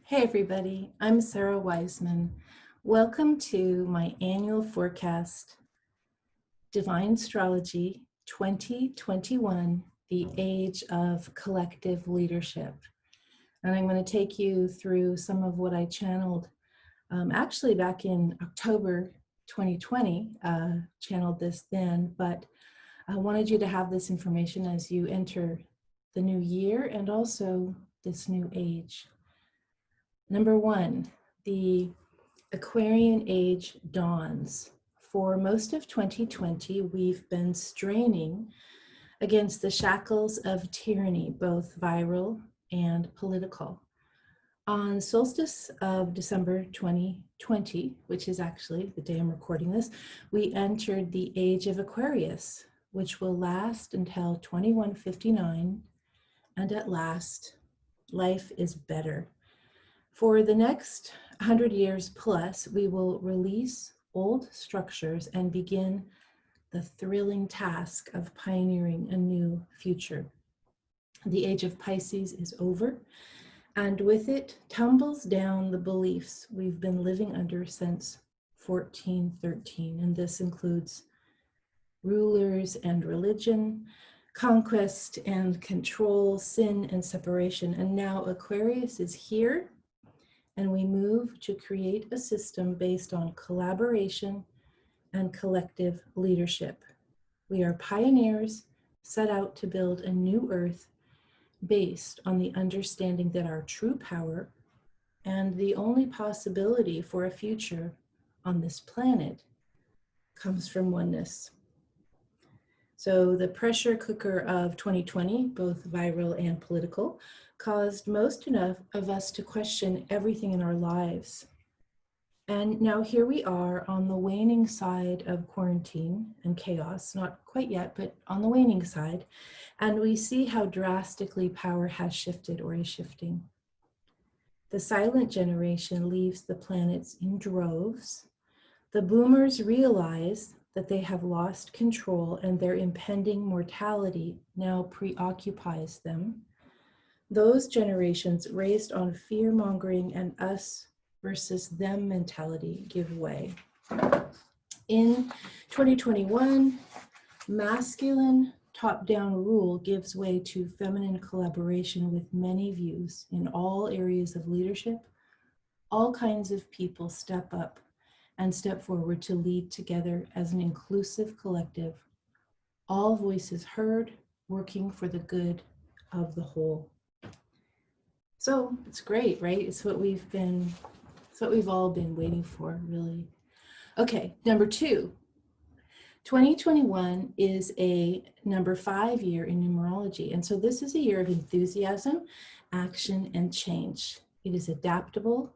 Hey everybody, I'm Sara Wiseman. Welcome to my annual forecast, Divine Astrology 2021, the Age of Collective Leadership. And I'm going to take you through some of what I channeled actually back in October 2020, channeled this then, but I wanted you to have this information as you enter the new year and also this new age. Number one, the Aquarian age dawns. For most of 2020, we've been straining against the shackles of tyranny, both viral and political. On solstice of December 2020, which is actually the day I'm recording this, we entered the age of Aquarius, which will last until 2159, and at last, life is better. For the next 100 years plus, we will release old structures and begin the thrilling task of pioneering a new future. The age of Pisces is over, and with it tumbles down the beliefs we've been living under since 1413, and this includes rulers and religion, conquest and control, sin and separation. And now Aquarius is here, and we move to create a system based on collaboration and collective leadership. We are pioneers set out to build a new earth based on the understanding that our true power and the only possibility for a future on this planet comes from oneness. So the pressure cooker of 2020, both viral and political, caused most of us to question everything in our lives. And now here we are on the waning side of quarantine and chaos, not quite yet, but on the waning side. And we see how drastically power has shifted or is shifting. The silent generation leaves the planets in droves. The boomers realize that they have lost control and their impending mortality now preoccupies them. Those generations raised on fear-mongering and us versus them mentality give way. In 2021, masculine top-down rule gives way to feminine collaboration with many views in all areas of leadership. All kinds of people step up and step forward to lead together as an inclusive collective. All voices heard, working for the good of the whole. So it's great, right? It's what we've all been waiting for, really. Okay, number two, 2021 is a number 5 year in numerology. And so this is a year of enthusiasm, action, and change. It is adaptable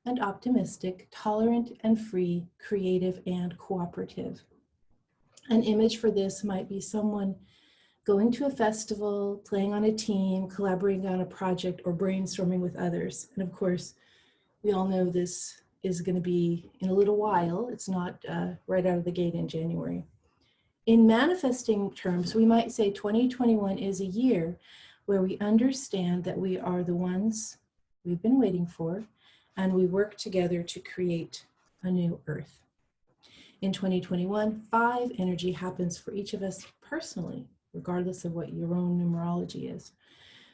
and optimistic, tolerant and free, creative and cooperative. An image for this might be someone going to a festival, playing on a team, collaborating on a project, or brainstorming with others. And of course, we all know this is going to be in a little while. It's not right out of the gate in January. In manifesting terms, we might say 2021 is a year where we understand that we are the ones we've been waiting for, and we work together to create a new earth. In 2021, 5 energy happens for each of us personally, regardless of what your own numerology is.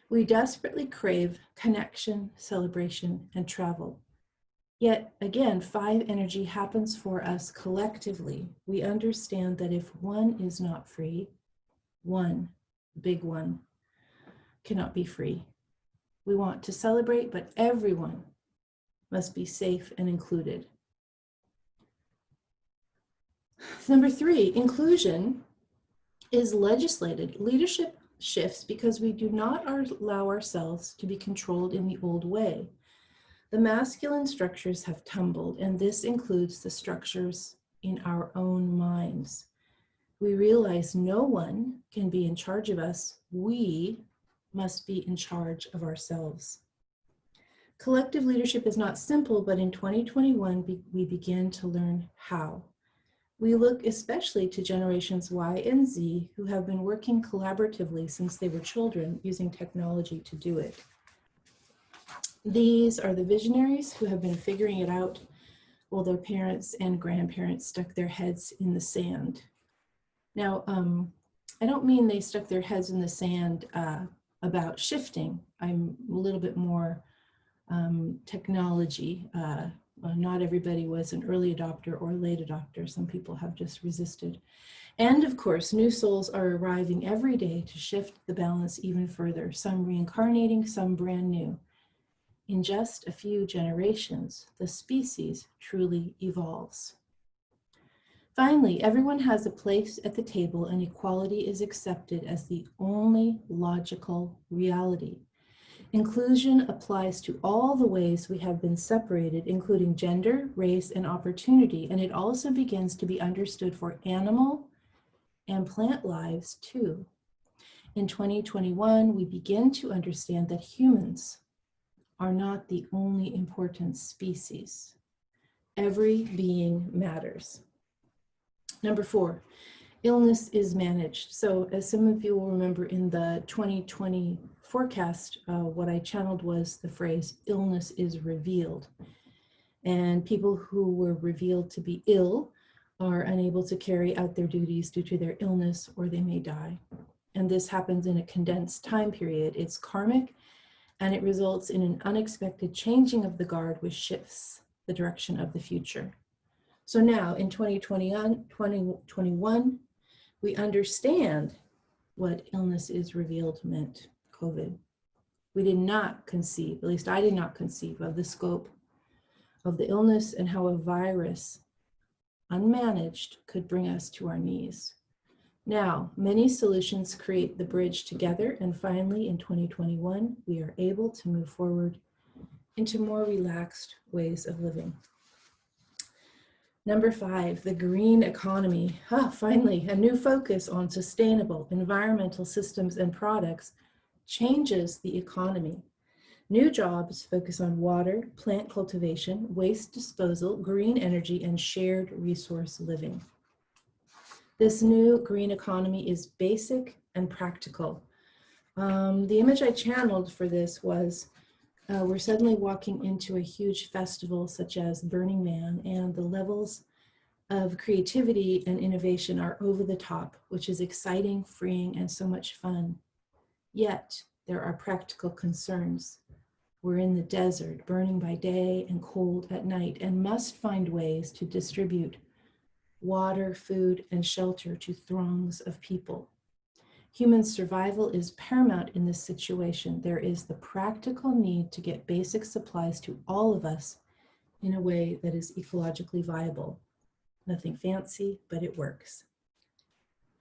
We desperately crave connection, celebration, and travel. Yet again, 5 energy happens for us collectively. We understand that if one is not free, one, big one, cannot be free. We want to celebrate, but everyone must be safe and included. Number 3, inclusion is legislated. Leadership shifts because we do not allow ourselves to be controlled in the old way. The masculine structures have tumbled, and this includes the structures in our own minds. We realize no one can be in charge of us. We must be in charge of ourselves. Collective leadership is not simple, but in 2021, we begin to learn how. We look especially to generations Y and Z who have been working collaboratively since they were children, using technology to do it. These are the visionaries who have been figuring it out while their parents and grandparents stuck their heads in the sand. Now, I don't mean they stuck their heads in the sand about shifting. I'm a little bit more technology. Not everybody was an early adopter or late adopter. Some people have just resisted. And of course, new souls are arriving every day to shift the balance even further, some reincarnating, some brand new. In just a few generations, the species truly evolves. Finally, everyone has a place at the table and equality is accepted as the only logical reality. Inclusion applies to all the ways we have been separated, including gender, race, and opportunity, and it also begins to be understood for animal and plant lives too. In 2021, we begin to understand that humans are not the only important species. Every being matters. Number 4, illness is managed. So as some of you will remember in the 2020 forecast, what I channeled was the phrase, illness is revealed. And people who were revealed to be ill are unable to carry out their duties due to their illness, or they may die. And this happens in a condensed time period. It's karmic, and it results in an unexpected changing of the guard, which shifts the direction of the future. So now in 2021, we understand what illness is revealed meant, COVID. We did not conceive, at least I did not conceive, of the scope of the illness and how a virus, unmanaged, could bring us to our knees. Now, many solutions create the bridge together, and finally in 2021, we are able to move forward into more relaxed ways of living. Number 5, the green economy. Finally, a new focus on sustainable environmental systems and products changes the economy. New jobs focus on water, plant cultivation, waste disposal, green energy, and shared resource living. This new green economy is basic and practical. The image I channeled for this was we're suddenly walking into a huge festival such as Burning Man, and the levels of creativity and innovation are over the top, which is exciting, freeing, and so much fun. Yet, there are practical concerns. We're in the desert, burning by day and cold at night, and must find ways to distribute water, food, and shelter to throngs of people. Human survival is paramount in this situation. There is the practical need to get basic supplies to all of us in a way that is ecologically viable. Nothing fancy, but it works.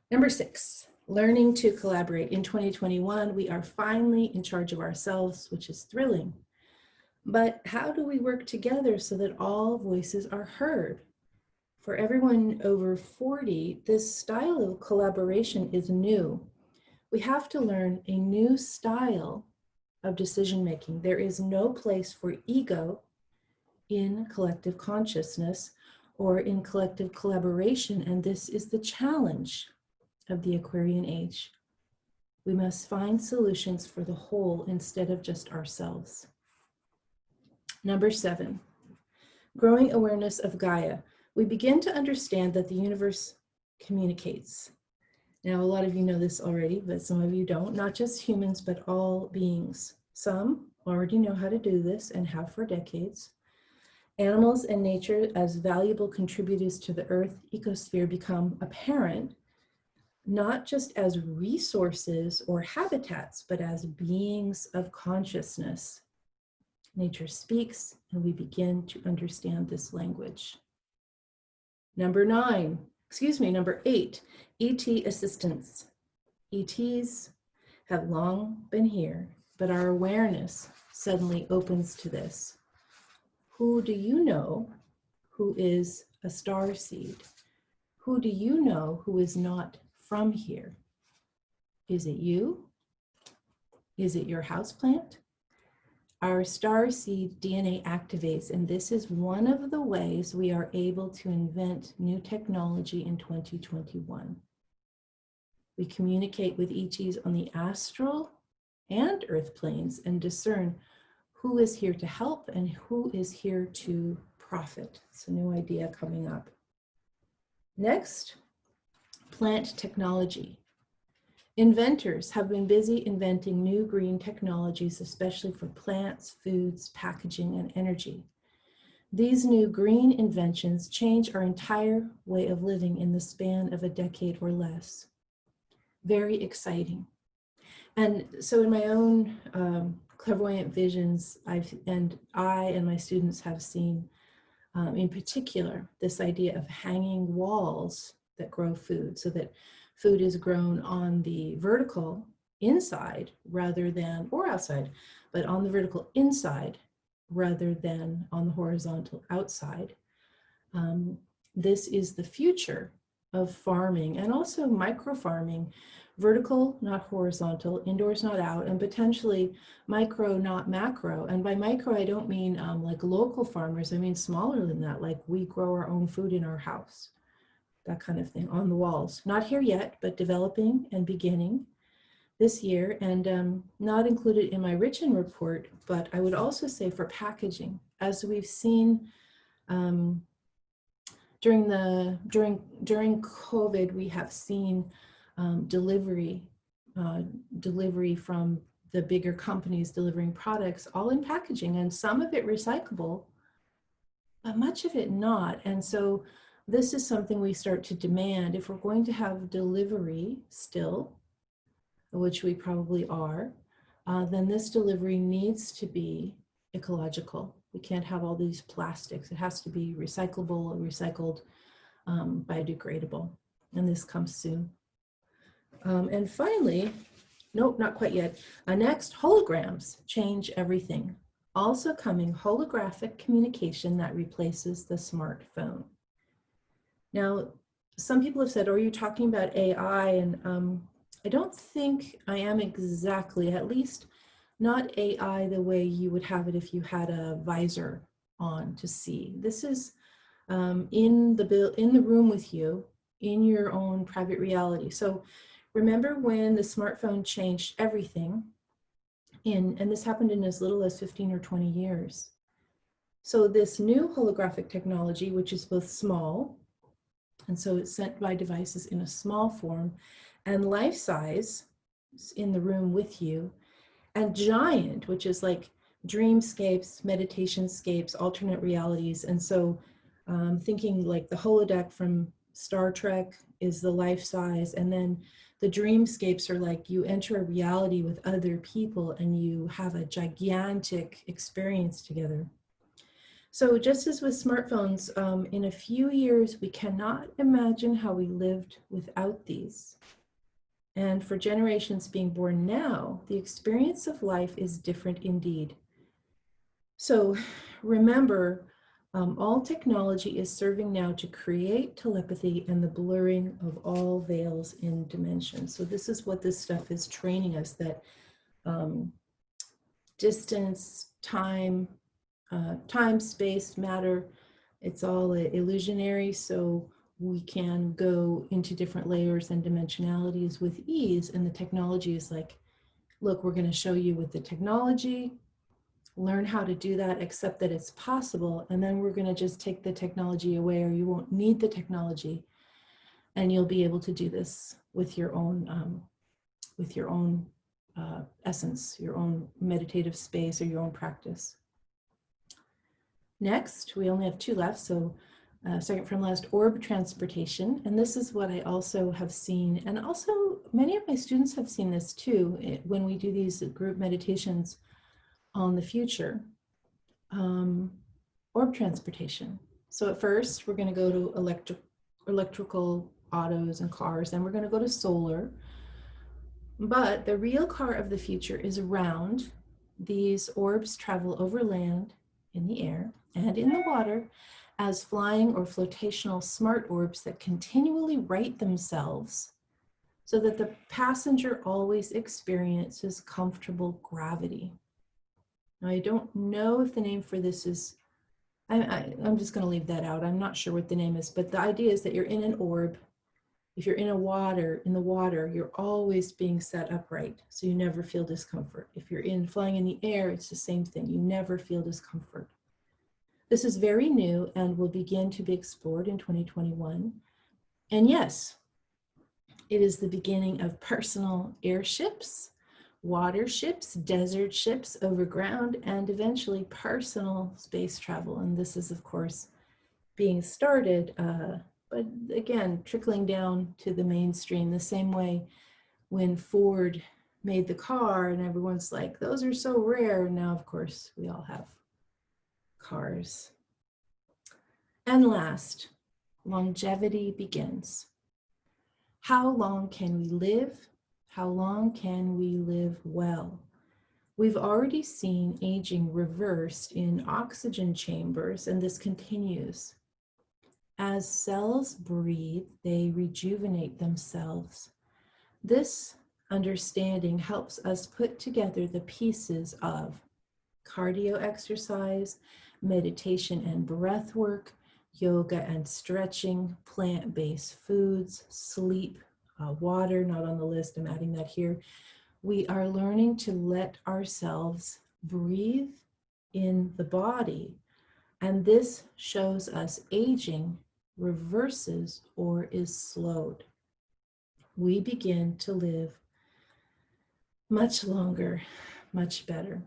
Number 6, learning to collaborate. In 2021, we are finally in charge of ourselves, which is thrilling. But how do we work together so that all voices are heard? For everyone over 40, this style of collaboration is new. We have to learn a new style of decision-making. There is no place for ego in collective consciousness or in collective collaboration, and this is the challenge of the Aquarian age. We must find solutions for the whole instead of just ourselves. Number 7, growing awareness of Gaia. We begin to understand that the universe communicates. Now, a lot of you know this already, but some of you don't, not just humans, but all beings. Some already know how to do this and have for decades. Animals and nature as valuable contributors to the Earth ecosphere become apparent, not just as resources or habitats, but as beings of consciousness. Nature speaks, and we begin to understand this language. Number 8, ET assistance. ETs have long been here, but our awareness suddenly opens to this. Who do you know who is a star seed? Who do you know who is not from here? Is it you? Is it your houseplant? Our star seed DNA activates, and this is one of the ways we are able to invent new technology in 2021. We communicate with ETs on the astral and earth planes and discern who is here to help and who is here to profit. It's a new idea coming up. Next, plant technology. Inventors have been busy inventing new green technologies, especially for plants, foods, packaging, and energy. These new green inventions change our entire way of living in the span of a decade or less. Very exciting. And so in my own clairvoyant visions, I and my students have seen, in particular, this idea of hanging walls that grow food, so that food is grown on the vertical inside rather than, or outside, but on the vertical inside rather than on the horizontal outside. This is the future of farming, and also micro farming, vertical, not horizontal, indoors, not out, and potentially micro, not macro. And by micro, I don't mean like local farmers, I mean smaller than that, like we grow our own food in our house, that kind of thing, on the walls. Not here yet, but developing and beginning this year, and not included in my Richen report, but I would also say for packaging, as we've seen during COVID, we have seen delivery from the bigger companies delivering products, all in packaging, and some of it recyclable, but much of it not. And so this is something we start to demand if we're going to have delivery still, which we probably are, then this delivery needs to be ecological. We can't have all these plastics. It has to be recyclable, recycled, biodegradable, and this comes soon. And finally, nope, not quite yet. Next, holograms change everything. Also coming, holographic communication that replaces the smartphone. Now, some people have said, are you talking about AI? And I don't think I am exactly, at least not AI the way you would have it if you had a visor on to see. This is in the room with you, in your own private reality. So remember when the smartphone changed everything, and this happened in as little as 15 or 20 years. So this new holographic technology, which is both small, and so it's sent by devices in a small form, and life size in the room with you, and giant, which is like dreamscapes, meditationscapes, alternate realities. And so thinking like the holodeck from Star Trek is the life size, and then the dreamscapes are like you enter a reality with other people and you have a gigantic experience together. So just as with smartphones, in a few years, we cannot imagine how we lived without these. And for generations being born now, the experience of life is different indeed. So remember, all technology is serving now to create telepathy and the blurring of all veils in dimension. So this is what this stuff is training us, that distance, time, space, matter, it's all illusionary. So we can go into different layers and dimensionalities with ease. And the technology is like, look, we're going to show you with the technology, learn how to do that, accept that it's possible. And then we're going to just take the technology away, or you won't need the technology. And you'll be able to do this with your own essence, your own meditative space, or your own practice. Next, we only have two left. So second from last, orb transportation. And this is what I also have seen. And also many of my students have seen this too, when we do these group meditations on the future. Orb transportation. So at first we're going to go to electrical autos and cars, and we're going to go to solar. But the real car of the future is round. These orbs travel over land, in the air, and in the water as flying or flotational smart orbs that continually right themselves so that the passenger always experiences comfortable gravity. Now, I don't know if the name for this is, I'm just going to leave that out. I'm not sure what the name is, but the idea is that you're in an orb If you're in the water, you're always being set upright, so you never feel discomfort. If you're flying in the air, it's the same thing. You never feel discomfort. This is very new and will begin to be explored in 2021. And yes, it is the beginning of personal airships, water ships, desert ships, overground, and eventually personal space travel. And this is, of course, being started, but again, trickling down to the mainstream, the same way when Ford made the car and everyone's like, those are so rare. Now, of course, we all have cars. And last, longevity begins. How long can we live? How long can we live well? We've already seen aging reversed in oxygen chambers, and this continues. As cells breathe, they rejuvenate themselves. This understanding helps us put together the pieces of cardio exercise, meditation and breath work, yoga and stretching, plant-based foods, sleep, water, not on the list, I'm adding that here. We are learning to let ourselves breathe in the body, and this shows us aging reverses or is slowed. We begin to live much longer, much better.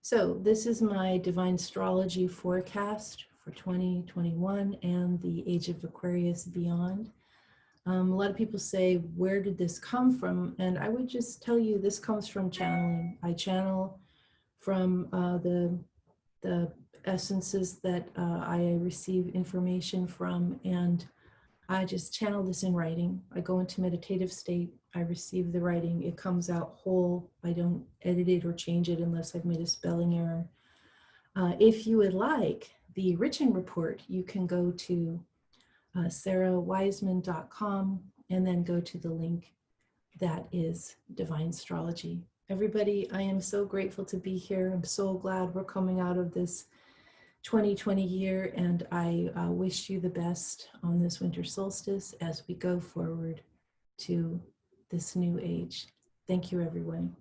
So this is my Divine Astrology forecast for 2021 and the Age of Aquarius beyond. A lot of people say, where did this come from? And I would just tell you, this comes from channeling. I channel from the essences that I receive information from, and I just channel this in writing. I go into meditative state, I receive the writing, it comes out whole. I don't edit it or change it unless I've made a spelling error. If you would like the written report, you can go to sarawiseman.com and then go to the link that is Divine Astrology. Everybody, I am so grateful to be here. I'm so glad we're coming out of this 2020 year, and I wish you the best on this winter solstice as we go forward to this new age. Thank you, everyone.